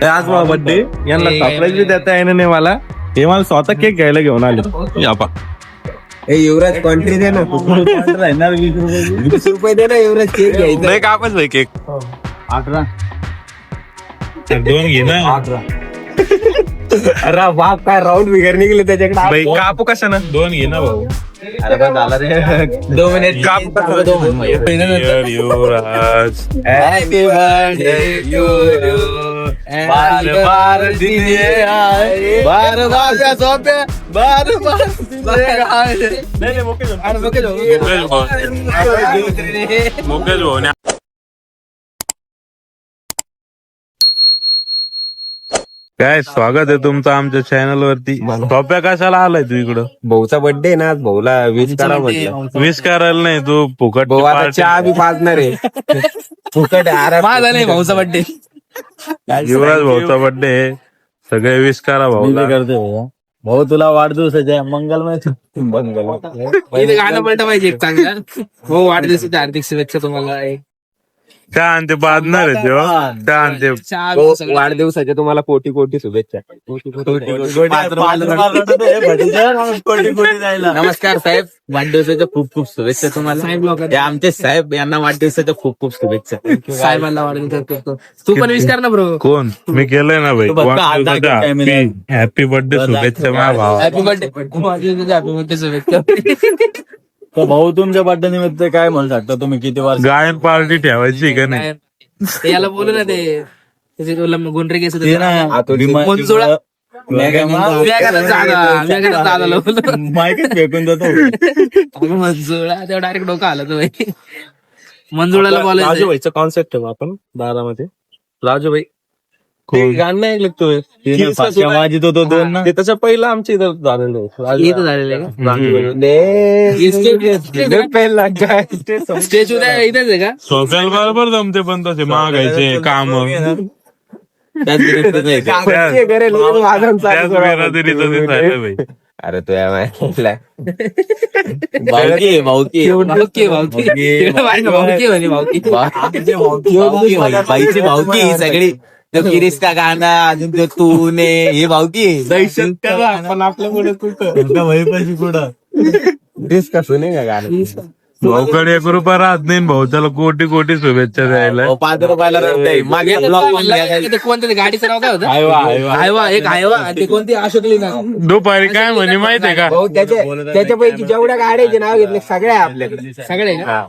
आज मला बर्थडे यांना सरप्राईज बी देता येणार नाही मला. हे मला स्वतः केक घ्यायला घेऊन आले. यापा युवराज क्वांटिटी दे ना. 20 रुपये दे ना युवराज केक घ्यायचा. नाही कापच भाई केक 18 2 घे ना. 18 अरे बाप काय राऊंड फिगर निघले त्याच्याकडे. भाई कापू कशा ना 2 घे ना भाऊ. अरे बा झाला रे 2 मिनिट कापू युवराज हॅपी बर्थडे बार बार दिने आए बार बार या सोपे बार बार मुकेश भाऊ काय स्वागत आहे तुमचं आमच्या चॅनल वरती. टॉप्या कशाला आलाय तू इकडं? भाऊचा बर्थडे ना आज. भाऊला विश करा म्हटलं. विश करायला नाही तू फुकट भाऊ आता चहा बी पाजणार आहे. फुकट आराम माझा नाही भाऊचा बर्थडे. युवराज भाऊचा बर्थडे सगळे विश करा भाऊ. करते भाऊ तुला वाढदिवसाच्या मंगलमय इथे गाणं म्हणतं पाहिजे एक चांगलं. हो वाढदिवसाच्या हार्दिक शुभेच्छा तुम्हाला. काय आणते बांधणार आहे तेव्हा काय आणते. वाढदिवसाच्या तुम्हाला कोटी कोटी शुभेच्छा. नमस्कार साहेब, वाढदिवसाच्या खूप खूप शुभेच्छा तुम्हाला. हे आमचे साहेब यांना वाढदिवसाच्या खूप खूप शुभेच्छा. साहेबांना वाढदिवसाच्या तू पण विश कर ना ब्रो. कोण मी केलंय ना भाई. हॅपी बर्थडे शुभेच्छा माझ्या भावा. हॅपी बर्थडे वाढदिवसाच्या हॅपी बर्थडे शुभेच्छा. तर भाऊ तुमच्या बर्थडे निमित्त काय म्हणू शकता तुम्ही? किती वर्ष गायन पार्टी ठेवायची का नाही? ते याला बोलू ना ते गुंडरे केस ते ना मंजुळा माहितीच फेकून जातो. मंजुळा तेव्हा डायरेक्ट डोकं आलं तो भाई. मंजुळाला बोलायचं राजूभाईचा कॉन्सेप्ट ठेवा आपण दारामध्ये. राजूभाई गाणं नाही ऐकलं तू? वाजित होतो दोन ना. ते त्याच्या पहिलं आमच्या इथं झालेलं आहे. इथं झालेलं आहे का? स्टेज उद्या इथेच आहे का? सोफ्याला बरोबर जमते पण तसे मागायचे काम अरे तो या माहितीला भाऊकी भाऊकी बाईची भाऊकी सगळी. तो किरीस का गाणं अजून तो तू ने हे भाऊकी पण आपल्या पुढे कुठं भाईपाशी कुठं डिस्क का सुने का गाणं. भाऊकडे 1 रुपया राहत नाही. भाऊ त्याला कोटी कोटी शुभेच्छा द्यायला. 5 रुपयाला मागे कोणतं गाडीचं नाव काय होतं? हायवा एक हायवा. ते कोणती अशोकली ना दुपारी काय म्हणे माहितीये का? भाऊ त्याच्यापैकी जेवढ्या गाड्याचे नाव घेतले सगळ्या आपल्याकडे. सगळे का?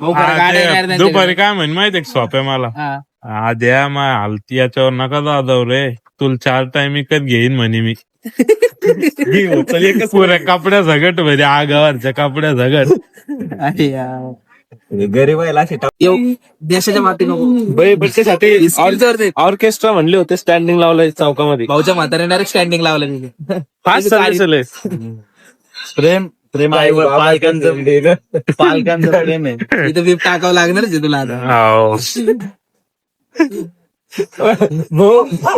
भाऊ हा, गाड्या ते नाही दुपारी काय म्हणे माहितीये सोप्या मला द्या मा हलती याच्यावर नका जाधव रे. तुला 4 टाइम विकत घेईन म्हणे मी. पुऱ्या कपड्या झगट म्हणजे आगावरच्या कपड्या झगट. गरीब देशाच्या माती नको ऑर्केस्ट्रा म्हणले होते स्टँडिंग लावलंय चौकामध्ये. भाऊच्या म्हातारे डायरेक्ट स्टँडिंग लावलं तिथे. फास्ट सर्व्हिस प्रेम प्रेम पालकांचं प्रेम आहे. इथं बीप टाकावं लागणारच आहे तुला आता.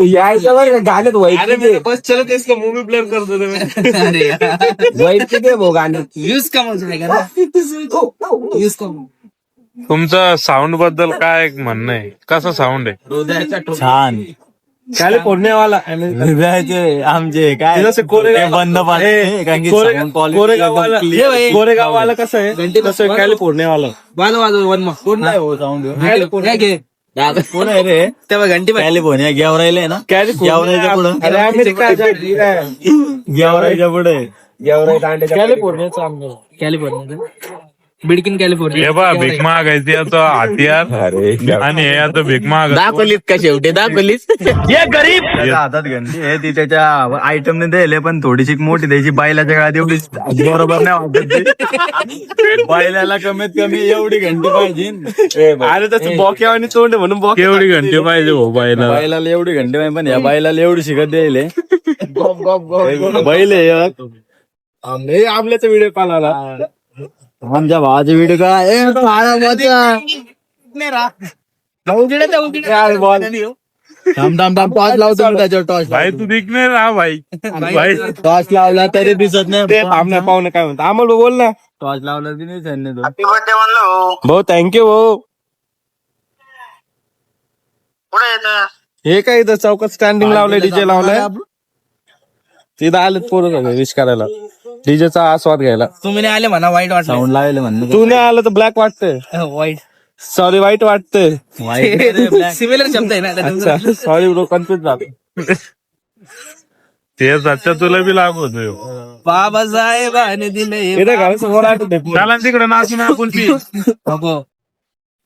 यायचं गाण्यात वैद्य बस चलत इसका मूवी प्ले करतो भाऊ गाण्यात यूज कमावचं नाही का? यूज कमाव. तुमचं साऊंड बद्दल काय म्हणणं आहे? कसं साऊंड आहे? छान. कॅलिफोर्नियावाला हृदयाचे आमचे काय बंद कोरेगाववाला कसं आहे तसं कॅलिफोर्नियावाला. वाजव वन मग कोण नाही हो साऊंड घे कोण आहे रे? तेव्हा घंटी कॅलिफोर्निया गेवरायला ना. गेवरायच्या पुढं गेवरायच्या पुढे कॅलिफोर्निया बिडकिन कॅलिफोर्निया. हे बा भीक मागायची याचं हत्यार आणि हे आता भीक माग दाखवलीत का शेवटी दाखवलीच. हातात घंटी आहे ती त्याच्या आयटमने द्यायला पण थोडीशी मोठी द्यायची. बैलाच्या काळात एवढी बरोबर नाही वाटत. बैलाला कमीत कमी एवढी घंटी पाहिजे. अरे तसं बॉक्या आणि तोंड म्हणून एवढी घंटी पाहिजे हो बायला. बैलाला एवढी घंटी पाहिजे पण या बैलाला एवढी शिकत द्यायले. बैल आपल्याचा व्हिडिओ पाला आमच्या भावाचे व्हिडिओ काय टॉर्च लावतो त्याच्यावर टॉर्च भाई तू दिख नाही राहा भाई. टॉर्च लावला तरी दिसत नाही. पाहुणे काय म्हणतो आम्हाला बोल ना. टॉर्च लावला की नाही त्यांनी तो. भाऊ थँक्यू भाऊ. हे काय इथं चौकात स्टँडिंग लावलंय, डीजे लावलाय, तिथं आलेत पोरं सगळे विश करायला, डीजेचा आस्वाद घ्यायला. तुम्ही नाही आले म्हणा वाईट वाटलं. साऊंड लावले म्हणलं तू नाही आलं तर ब्लॅक वाटतंय, वाईट सॉरी वाईट वाटतंय. सिमिलर शब्द आहे ना अच्छा सॉरी ब्रो, कन्फ्युज झालं. ते सच्चा तुला बी लागू होतो बाबासाहेबाने दिले इथे घरासमोर आहे ते पोरं. त्याला तिकडे नाचून आपण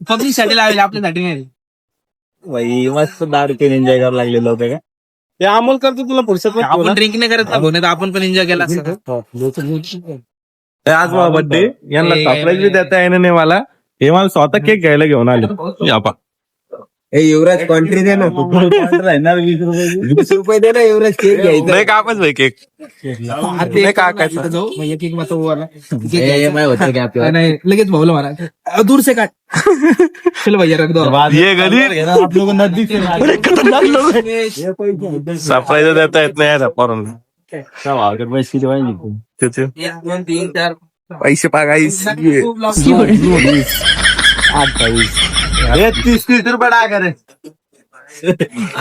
पब्लिक साठी लावले, आपल्यासाठी नाही. बाई मस्त दारू पिऊन एन्जॉय करायला लागलेलं होतं का. हे अमोल करतो तुला पुढच्यात आपण ड्रिंक नाही करत ना भाऊ, नाही तर आपण पण एन्जॉय केला असतं. आज मला बर्थडे, यांना सरप्राईज बी देता येणं नाही मला. हे मला स्वतः केक घ्यायला घेऊन आले. यापा ए युवराज कॉन्ट्री दे ना, 20 रुपये दे ना युवराज, केक घ्यायचा. नाही कापच भाई केक नाही काकायचं. नाही लगेच भाऊला मारा, दूर से काट. चलो भैया रख दो. ये गरीब आप लोग नदी से सरप्राईज देता येत नाही यार पोरांना. पैसे पाहिजे. त्याचे 1 2 3 4 पैसे पागायस 30 रुपये डाकर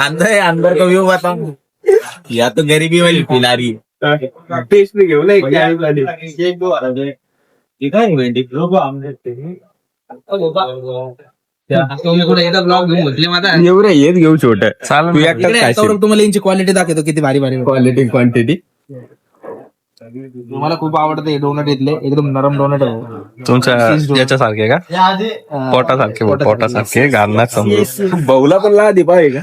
अंदर का व्यू बता. या तो गरीबी वाली पिला रही टेस्ट नाही घेऊ नाही ब्लॉग घेऊन म्हटले माझा. एवढं हेच घेऊ छोट चालेल तू एकटाच खाशील. तुम्हाला यांची क्वालिटी दाखवतो किती भारी भारी. क्वालिटी क्वांटिटी मला खूप आवडतं डोनट इथले, एकदम नरम डोनट आहे. तुमच्या याच्यासारखे का, पोटासारखे घालणार समजून. बहुला पण ला दे पाहिजे का.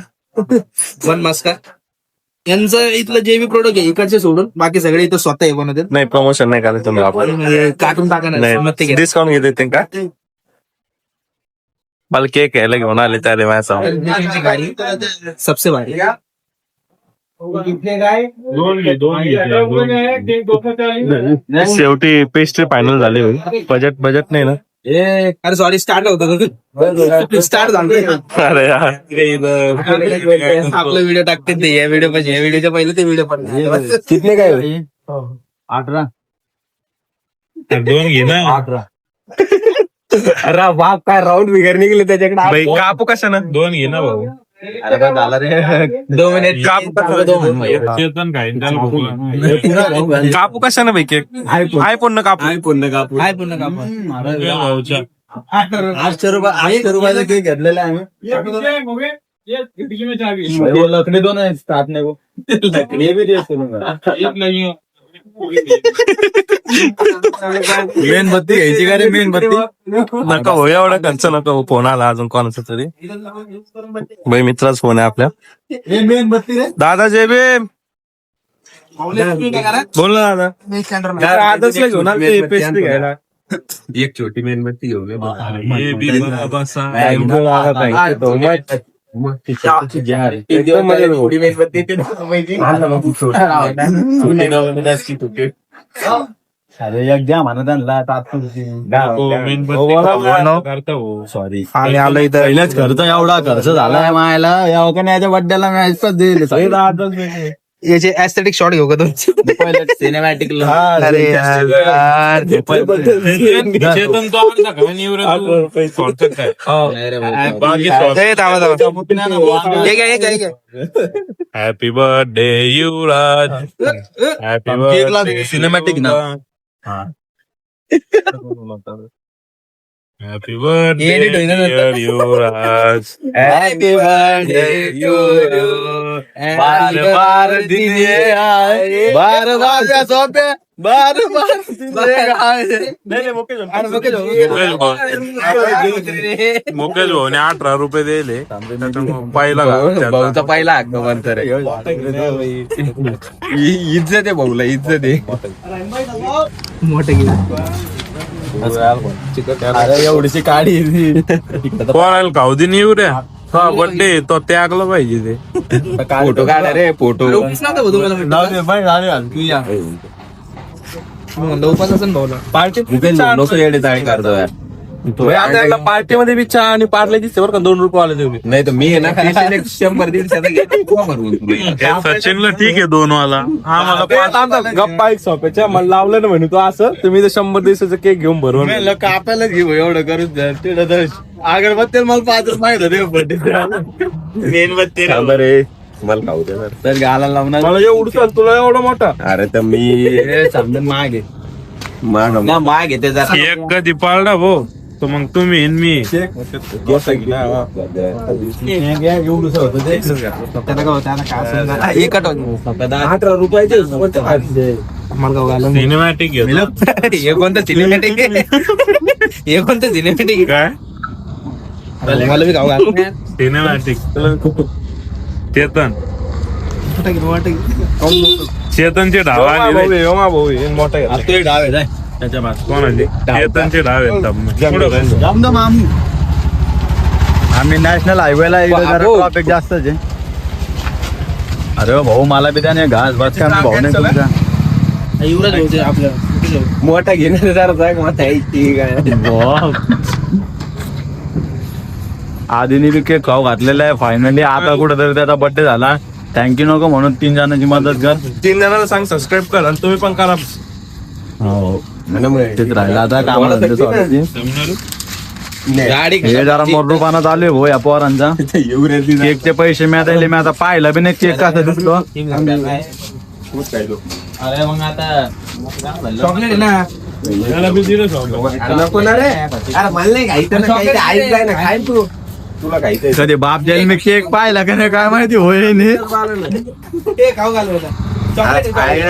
वन मस्का यांचं इथलं जे बी प्रोडक्ट आहे इकडचे सोडून बाकी सगळे इथं स्वतः हे बनवतात. नाही प्रमोशन नाही करायचं तुम्ही आपण काटून टाका ना, मग ते घ्या. डिस्काउंट घेत येते का. मला केक घ्यायला घेऊन आले त्याला माझ्या त्यांची गाडी सबसे भारी. शेवटी पेस्ट्री फायनल झाली. बजेट नाही ना. अरे सॉरी, स्टार्ट होतं स्टार्ट झालं. अरे यार आपला व्हिडिओ टाकते ते, या व्हिडिओ पाहिजे, या व्हिडिओच्या पहिले ते व्हिडिओ पण कितने काय होईल. 18 दोन घे ना. अरे बाप काय राऊंड बिगर निघले त्याच्याकडे. बाई कापू कशानं. दोन घे ना भाऊ. अरे पण झाला रे 2 मिनिट. चेतन खाईन त्याला कापू कशानं बाई केक. आयफोन न कापू. काय पूर्ण काम भाऊच्या 800 रुपयाचा केक घेतलेला आहे आम्ही. वो लकड़ी दो ना साथ में, वो लकड़ी भी दे सुनूंगा. मेणबत्ती घ्यायची का रे, मेणबत्ती. नका हो एवढा खर्च नका हो. फोन आला अजून कोणाचा तरी. बाई मित्राच फोन आहे आपल्या. हे मेणबत्ती रे. दादा जय भीम. बोल ना दादा. आदर्शला घेऊन आले पेस्ट्री घ्यायला. एक छोटी मेणबत्ती घेऊ अरे एक द्या म्हणत आणला सॉरी. आणि आलं इथं पहिलाच खर्च एवढा खर्च झालाय मायला. या याच्या बड्डेला मॅचच दिले. याचे ऍस्थेटिक शॉट घेऊ का तुमचे. सिनेमॅटिक. अरे यार. चेतन तो आवडता का निवृत्त सोडतात काय बाकी ए, थांबा थांबा. हे घ्या, हे घ्या, हे घ्या. हॅपी बर्थडे युवराज. हॅपी बर्थडे सिनेमॅटिक ना. हॅपी Edit होईल ना बर्थडे नंतर. युवराज. Happy birthday to you. बार बार दिन ये आए, बार बार क्या सोपे, बार बार दिन ये आए. मुकेश भाऊने 18 रुपये दिले. पहिला भाऊचा पहिला हक्क म्हणतो रे. इज्जत आहे भाऊला, इज्जत आहे. मोठे घे. अरे एवढीशी काढी. कोणाला खाऊ दे येऊ रे. बर्थडे तो त्यागला पाहिजे ते. फोटो काढा रे फोटो. लोकच नव्हता भाऊ तुम्हाला भेटला. जाऊ दे बाई, जाऊ दे. या. म्हणलं उपास असेल भाऊला. मुकेश भाऊ नको येडे चाळी करतो यार. आता पार्टीमध्ये बी चहा आणि पार्ले दिसते बरं का 2 रुपये वाले तुम्ही. नाही तर मी आहे ना 100-150 सचिनला ठीक आहे 2 वाला हा मला गप्पा एक सोप्याच्या मला लावलं ना म्हणे तू असं तुम्ही तर 100 दिवसाचा केक घेऊन भरून कापायलाच घेऊ एवढं करून तिथं तर अगरबत्ती मला 5 माहित होते मेणबत्ती थांब रे मला खाऊ दे जरा. तर गाला लावणार मला एवढं चाल तुला एवढा मोठा अरे तर मी समजून मागे माग ना माग घेते जरा एक कधी पाळला भाऊ तर मग तुम्ही आणि मी एकट 18 रुपयाचे सिनेमॅटिक घेतो हे कोणतं सिनेमॅटिक हे कोणतं सिनेमॅटिक काय मला बी खाऊ घाल सिनेमॅटिक चेतनचे डाव आले मोठा घेतला. ते डावे जाय त्याच्या मागे कोणाचे चेतनचे डाव आहेत जमदम आम्ही नॅशनल हायवेला ट्रॉफिक जास्तच आहे. अरे भाऊ मला बी त्याने घास भात काय भाऊ नाही तुमचा मोठा घेणार जरा मोठा आहे ठीक आहे. आधीने बी केक खाऊ घातलेला आहे फायनली. आता कुठेतरी त्याचा बर्थडे झाला. थँक्यू नको म्हणून 3 जणांची मदत कर. 3 जणांना सांग सबस्क्राईब कर आणि तुम्ही पण करा. हो तेच राहिलं आता कामाला गाडी हे जरा मोठरूपाना चालू आहे भाऊ या पोरांचा. केकचे पैसे मिळाले मी आता पाहिलं बी नाही केक कसा दिसतो. अरे मग आता चॉकलेट ना नको ना रे अरे मला नाही खायचं ना खायचं आईच जाय ना खाय तू तुला खायचंय कधी बाप जाईल मी केक पाहिला का नाही काय माहिती होय नाही. खाऊ घाल अरे खाय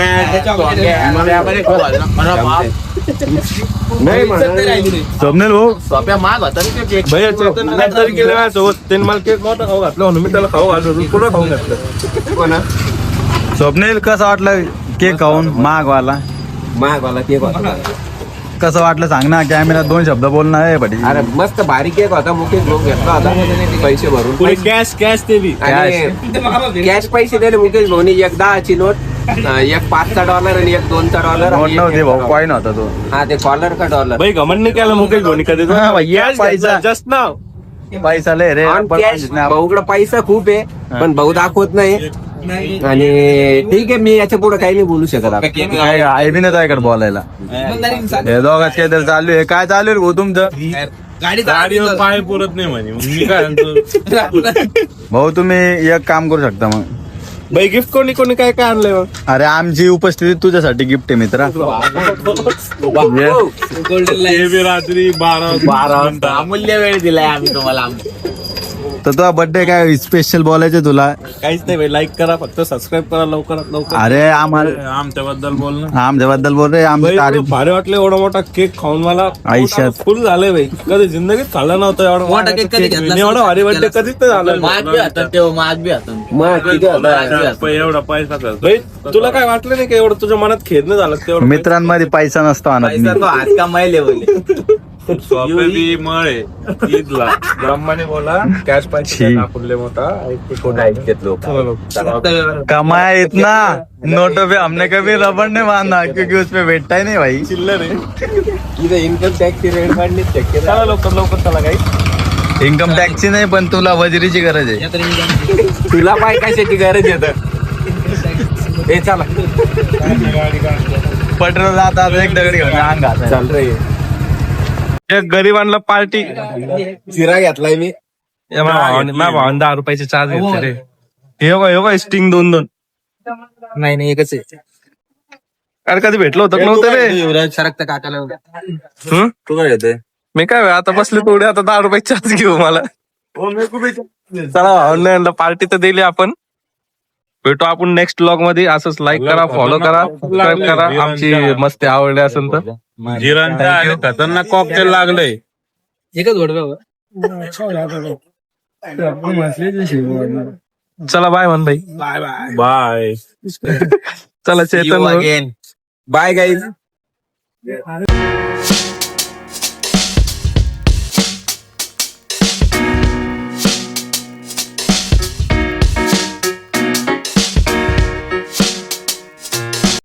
स्वप्नील भाऊ सोप्या माग होता ना केक भैया चेतन काहीतरी केलं माझ्यासोबत त्यांनी मला केक मोठा खाऊ घातला म्हणून मी त्याला खाऊ घालतो पुढं खाऊ घातलं. स्वप्नील कसं वाटलं केक खाऊन मागवाला महागवाला केक होता कसं वाटलं सांग ना. कॅमेऱ्यात 2 शब्द बोलणार आहे बडी. अरे मस्त भारी केक होता मुकेश भाऊ घेतला होता पैसे भरून कॅश ते बी आणि कॅश पैसे दिले मुकेश भाऊनी. एक 10ची नोट एक $5 आणि एक $2 नोट नव्हती भाऊ कॉईन होता तो. हा ते $1 का $1 भाई घमंड नाही केला मुकेश धोनी कधी हा, भैया, पैसा. जस्ट नाव पैसा लय रे ऑन पण कॅश भाऊकडे पैसा खूप आहे पण भाऊ दाखवत नाही. आणि ठीक आहे मी याच्या पुढे काही नाही बोलू शकत आता. काय आहे बी नाही त्याकडे बोलायला. हे दोघात काहीतरी चालू आहे. काय चालू आहे भाऊ तुमचं. गाडीवर पाय पुरत नाही म्हणे मग मी काय म्हणतो भाऊ तुम्ही एक काम करू शकता मग. भाई गिफ्ट कोणी कोणी काय काय आणलंय मग. अरे आमची उपस्थिती तुझ्यासाठी गिफ्ट आहे मित्रा. ते बी रात्री 12 अमूल्य वेळ दिलाय आम्ही तुम्हाला. तर तुझा बर्थडे काय स्पेशल बोलायचं तुला. काहीच नाही भाई लाईक करा फक्त सबस्क्राईब करा लवकरात लवकर. अरे आम्हाला आमच्याबद्दल बोल ना आमच्याबद्दल बोल रे. आमची भाई, तारीफ भारी वाटलं एवढा मोठा केक खाऊन मला आयुष्यात. फुल झालंय भाई. कधी जिंदगीत खाल्ला नव्हता एवढा मोठा केक कधी cake. घेतला एवढा भारी बर्थडे कधीच नाही झाला. माग बी होता तेव्हा माग बी होता मग किती होता एवढा पैसा खर्च भाई तुला काय वाटलं नाही का एवढं तुझ्या मनात खेद नाही झालं तेवढं. मित्रांमध्ये पैसा नसतो आणत पैसा मी. तो हात कमायले बोले सोपे बी मळ आहे ईदला ब्रह्माने बोला कॅश पाहिजे छी. नागपूरले मोठा कमाया इतना नोटों पे हमने कभी रबड़ नहीं बांधा क्योंकि उसपे बैठता ही नहीं भाई. चिल्लर आहे. इथं इन्कम टॅक्सची रेट वाढली शक्यता. चला लवकर चला काही. इन्कम टॅक्सची नाही पण तुला वजरीची गरज आहे. तुला पाय कशाची गरज येत हे चला पेट्रोल आता एक दगड घेऊन अंग घासायला. चाल रे एक गरीबांना पार्टी चिरा घेतलाय मी. माझ्या भावाने 10 रुपयाचे चार्ज घेतले रे. हे बघ स्टिंग 2 नाही एकच आहे. अरे कधी भेटलो होतं का नव्हतं रे. सरकता काकाला हं? तू काय येते मी काय आता बसले थोडे आता 10 रुपये चार्ज घेऊ मला. चला भावांना पार्टी तर दिली आपण. भेटू आपण नेक्स्ट ब्लॉग मध्ये. असंच लाईक करा फॉलो करा सबस्क्राईब करा. आमची मस्ती आवडली असेल तर जिरांच्या आले खतरनाक कॉकटेल लागलंय एकच वडवा चला बाय म्हण भाई. बाय चला चेतन अगेन बाय गाईज.